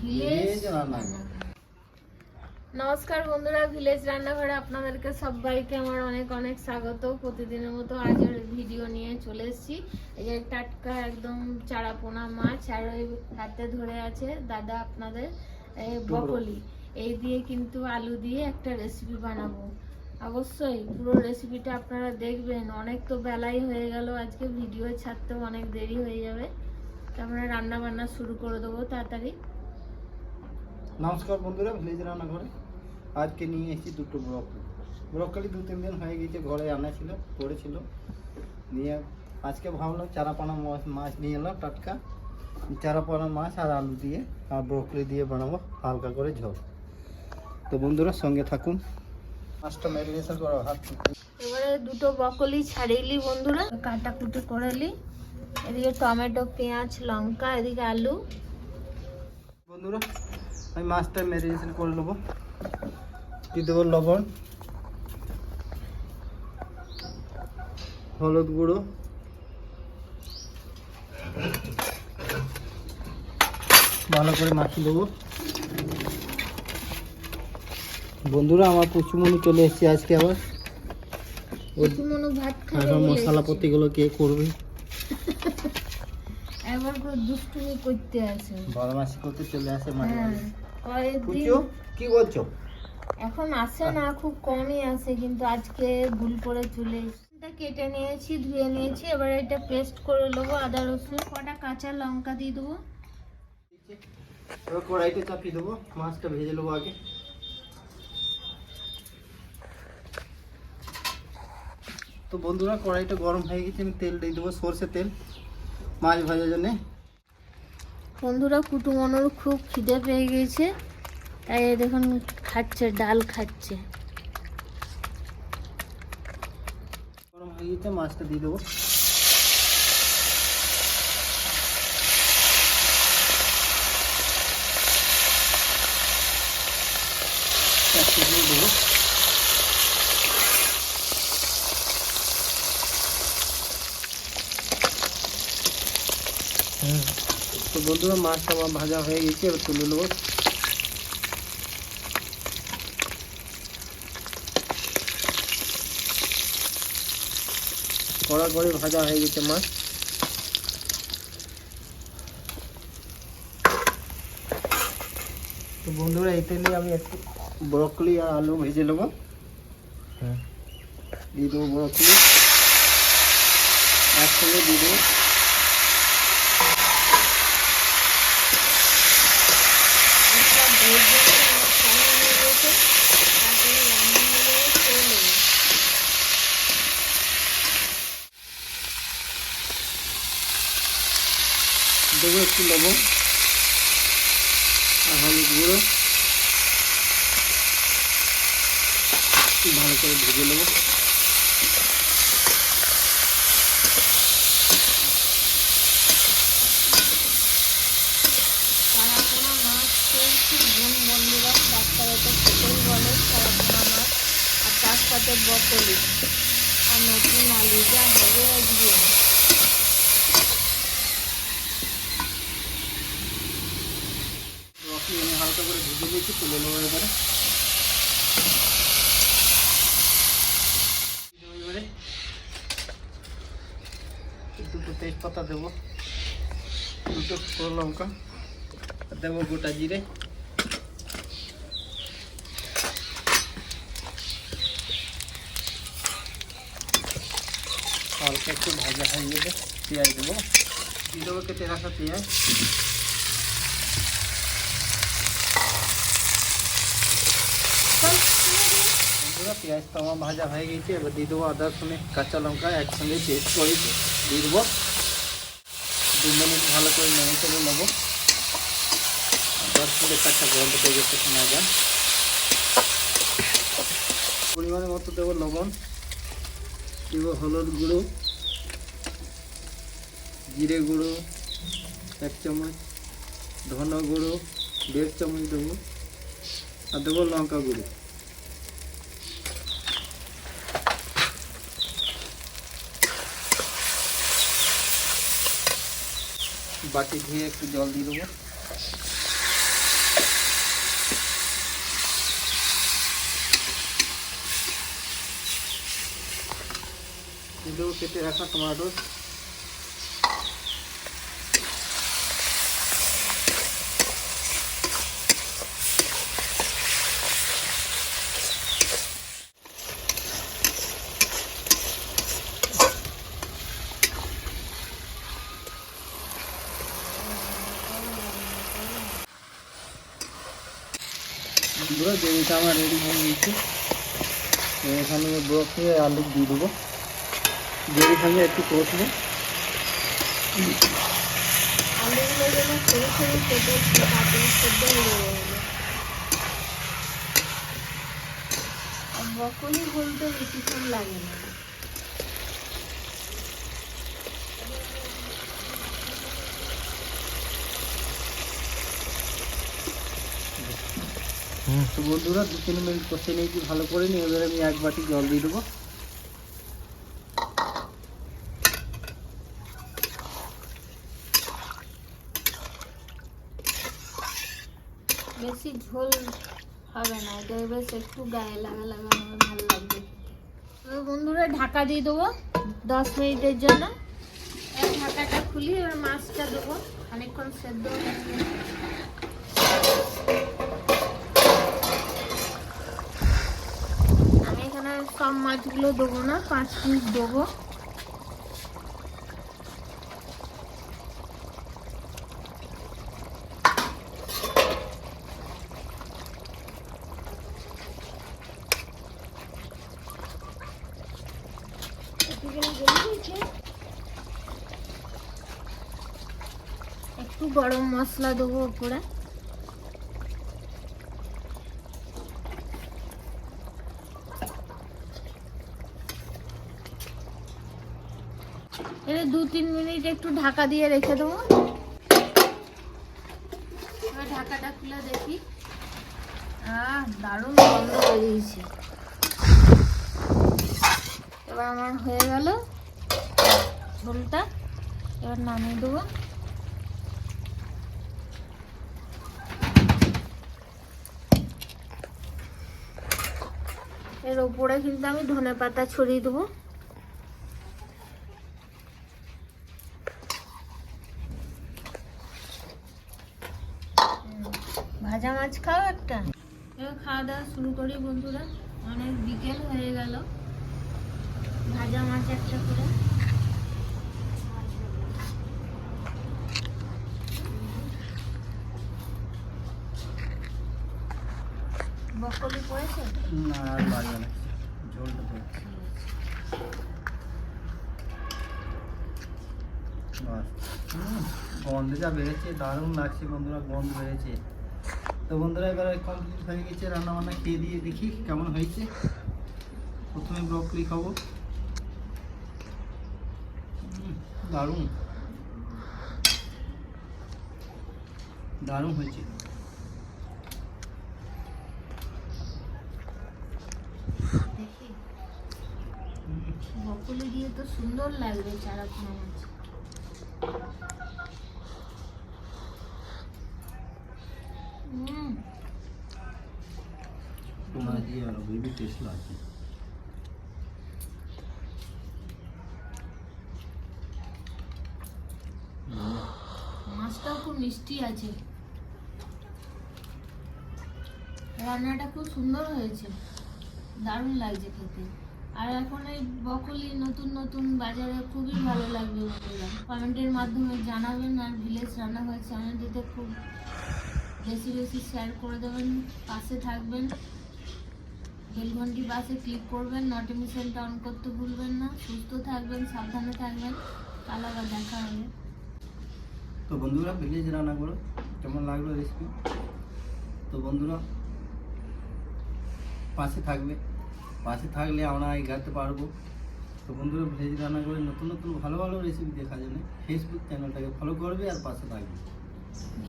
Village রান্নাঘর। নমস্কার বন্ধুরা, ভিলেজ রান্নাঘরে আপনাদেরকে সবাইকে আমার অনেক অনেক স্বাগত। প্রতিদিনের মতো আজের ভিডিও নিয়ে চলে এসেছি। এই যে টাটকা একদম চারাপোনা মাছ, আর ওই হাতে ধরে আছে দাদা আপনাদের ব্রকলি, এই দিয়ে কিন্তু আলু দিয়ে একটা রেসিপি বানাবো। অবশ্যই পুরো রেসিপিটা আপনারা দেখবেন। অনেক তো বেলাই হয়ে গেল, আজকে ভিডিও ছাড়তেও অনেক দেরি হয়ে যাবে, তো আমরা রান্না বান্না শুরু করে দেবো তাড়াতাড়ি। নমস্কার বন্ধুরা, ভিলেজ রান্নাঘরে আজকে নিয়ে এসেছি দুটো ব্রকলি 2-3 দিন হয়ে গেছে, ঘরে আনা ছিল, পড়েছিল, নিয়ে আজকে ভাবলাম চারাপোনা মাছ নিয়ে এলাম। টাটকা চারাপোনা মাছ আর আলু দিয়ে আর ব্রকলি দিয়ে বানাবো হালকা করে ঝোল। তো বন্ধুরা সঙ্গে থাকুন। মাছটা ম্যারিনেশন করা হাত। এবারে দুটো ব্রকলি ছাড়িয়ে বন্ধুরা, কাটা কুটি করে নি। এদিকে টমেটো, পেঁয়াজ, লঙ্কা, এদিকে আলু। বন্ধুরা আমি মাছটা ম্যারিনেশন করে নেবো। দিয়ে দেবো লবণ, হলুদ গুঁড়ো, ভালো করে মাখিয়ে দেবো। বন্ধুরা আমার পুচুমণি চলে এসেছে আজকে, আবার ভাত খাবে, মশলাপাতিগুলো কে করবে, এবার করে দুষ্টুমি করতে আছে, বদমাশি করতে চলে আসে মাঝে মাঝে। কয়েকদিন কি করছো? এখন আসে না, খুব কমই আসে, কিন্তু আজকে ভুল করে চলে এসে কেটে নিয়েছি, ধুয়ে নিয়েছি। এবার এটা পেস্ট করে নেবো, আদা রসুন, কটা কাঁচা লঙ্কা দিয়ে দেবো। এবার কড়াইতে চাপিয়ে দেবো, মাছটা ভেজে নেবো আগে। তো বন্ধুরা কড়াইটা গরম হয়ে গেছে, আমি তেল দিয়ে দেবো, সরষে তেল, মাছ ভাজার জন্যে। বন্ধুরা কুটুমনোর খুব খিদে পেয়ে গেছে, তাই দেখুন খাচ্ছে, ডাল খাচ্ছে। গরম হয়ে গেছে, মাছটা দিয়ে দেবো। দেবো তো বন্ধুরা মাছটা আমার ভাজা হয়ে গেছে, এবার তুলে নেবো। কড়া করে ভাজা হয়ে গেছে মাছ। তো বন্ধুরা এই তেলে আমি একটু ব্রকলি আর আলু ভেজে নেবো। দিয়ে দেবো ব্রকলি, একসঙ্গে দিয়ে দেবো। দেবো একটু লবণ আর হলুদ গুঁড়ো, ভালো করে ভেজে নেবো। চারাপোনা মাছ খুব গুণ বন্ধুরা, ডাক্তার তো খেতেই বলে চারাপোনা মাছ, আর তার সাথে ব্রকলি আর নতুন আলু, যা হবে আজকে। ব্রকলি আমি হালকা করে ভেজে নিয়েছি, তুলে নেবো। এবারে দুটো তেজপাতা দেবো, দুটো শুকনো লঙ্কা দেবো, গোটা জিরে, হালকা একটু ভাজা হয়ে গেলে পেঁয়াজ দেবো, দিয়ে দেবো কেটে রাখা পেঁয়াজ। বন্ধুরা পেঁয়াজটা আমার ভাজা হয়ে গেছে, এবার দিয়ে দেবো আদা রসুন কাঁচা লঙ্কা একসঙ্গে পেস্ট করে দিয়ে দেবো। 2 মিনিট ভালো করে নেড়ে চেড়ে নেবো, 10 মিনিট কাঁচা গন্ধ পেয়ে গেছে শোনা যান। পরিমাণের মতো দেবো লবণ, দেবো হলুদ গুঁড়ো, জিরে গুঁড়ো 1 চামচ, ধনে গুঁড়ো 1.5 চামচ দেবো, আর দেবো লঙ্কা গুঁড়ো। বাটি ধুয়ে একটু জল দিয়ে দেবো। দেবো কেটে রাখা টমেটো। বন্ধুরা গ্রেভিটা আমার রেডি হয়ে গেছে। এখানে ব্রকলি আলু দিয়ে দেবো, গ্রেভির সঙ্গে একটু কষবো। আলুগুলো যেন সরু সরু কেটে তাড়াতাড়ি সেদ্ধ হয়ে যাবে। আর ব্রকলি বলতে বেশিক্ষণ লাগে না। তো বন্ধুরা 2-3 মিনিট কষে নিয়েছি ভালো করে নিয়ে, এবারে আমি 1 বাটি জল দিয়ে দেবো। বেশি ঝোল হবে না, এটা বেশ একটু গায়ে লাগা লাগা হবে, ভালো লাগবে। তো বন্ধুরা ঢাকা দিয়ে দেবো 10 মিনিটের জন্য। এই ঢাকাটা খুলি, এবার মাছটা দেবো, অনেকক্ষণ সেদ্ধ হয়ে গেছে। আমি এখানে সব মাছগুলো দেবো না, 5 পিস দেবো। একটু গরম মশলা দেবো উপরে। এর 2-3 মিনিট একটু ঢাকা দিয়ে রেখে দেবো। এবার ঢাকাটা খুলে দেখি। দারুণ গন্ধ বেরিয়েছে। এবার আমার হয়ে গেল ঝোলটা, এবার নামিয়ে দেবো। এর উপরে কিন্তু আমি ধনেপাতা ছড়িয়ে দেবো। ভাজা মাছ খাও একটা। এবার খাওয়া দাওয়া শুরু করি বন্ধুরা, অনেক বিকেল হয়ে গেল। ভাজা মাছ একটা করে। ব্রকলি পড়েছে না, আর লাগবে না, ঝোলটা পড়ছে। গন্ধ যা বেড়েছে, দারুণ লাগছে বন্ধুরা, গন্ধ বেড়েছে। তো বন্ধুরা এবার কমপ্লিট হয়ে গেছে রান্না বান্না, খেয়ে দিয়ে দেখি কেমন হয়েছে। প্রথমে ব্রকলি খাবো। দারুণ দারুণ হয়েছে। দেখি ব্রকলি দিয়ে তো সুন্দর লাগবে চারাপোনা মাছ। তোমার দিয়ে আরো বেবি টেস্ট লাগছে। মাছটাও খুব মিষ্টি আছে, রান্নাটা খুব সুন্দর হয়েছে, দারুণ লাগছে খেতে। আর এখন এই ব্রকলি নতুন নতুন বাজারে খুবই ভালো লাগবে বন্ধুরা। কমেন্টের মাধ্যমে জানাবেন, আর ভিলেজ রান্নাঘর চ্যানেলটিতে খুব বেশি বেশি শেয়ার করে দেবেন, পাশে থাকবেন, বেল ঘন্টি পাশে ক্লিক করবেন, নোটিফিকেশনটা অন করতে ভুলবেন না। সুস্থ থাকবেন, সাবধানে থাকবেন, কাল আবার দেখা হবে। তো বন্ধুরা ভিলেজ রান্না করো, কেমন লাগলো রেসিপি? তো বন্ধুরা পাশে থাকবে, পাশে থাকলে আমরা এগাতে পারবো। তো বন্ধুরা ভিলেজ রান্না করে নতুন নতুন ভালো ভালো রেসিপি দেখার জন্য ফেসবুক চ্যানেলটাকে ফলো করবে আর পাশে থাকবে।